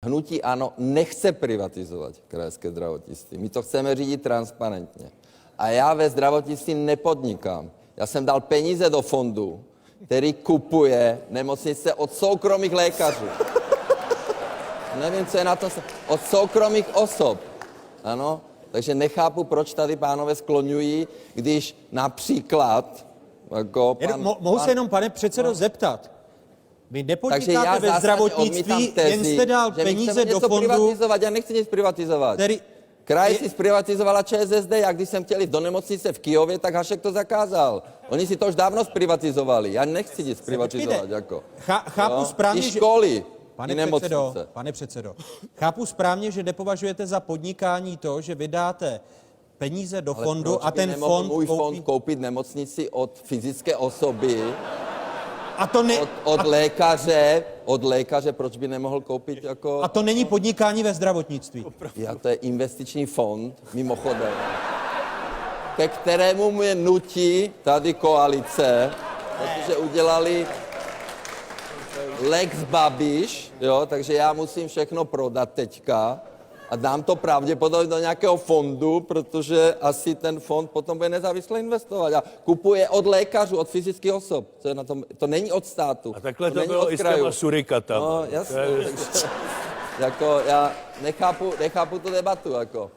Hnutí ANO nechce privatizovat krajské zdravotnictví. My to chceme řídit transparentně. A já ve zdravotnictví nepodnikám. Já jsem dal peníze do fondu, který kupuje nemocnice od soukromých lékařů. Nevím, co je na to. Od soukromých osob. Ano? Takže nechápu, proč tady pánové skloňují, když například jako Mohu se jenom, pane předsedo, zeptat. Vy Takže nepodnikáte já ve zdravotnictví, jen jste dal peníze do fondu, privatizovat. Já nechci nic privatizovat. který... Kraj si zprivatizovala ČSSD, jak když jsem chtěl jít do nemocnice v Kyjově, tak Hašek to zakázal. Oni si to už dávno zprivatizovali. Já nechci nic privatizovat. Jako. Chápu správně, I školy, i Pane nemocnice. předsedo, chápu správně, že nepovažujete za podnikání to, že vydáte peníze do fondu Proč a by ten nemohl fond můj fond koupit nemocnici od fyzické osoby, A to, od lékaře, proč by nemohl koupit jako... a to není podnikání ve zdravotnictví. To je investiční fond, mimochodem, ke kterému mě nutí tady koalice, protože udělali Lex Babiš, jo, takže já musím všechno prodat teďka a dám to pravděpodobně do nějakého fondu, protože asi ten fond potom bude nezávisle investovat a kupuje od lékařů, od fyzických osob. Co je na tom, to není od státu. A takhle to není bylo od i s krajů. těma surikatama. No, jasně. Takže, jako, já nechápu tu debatu, jako.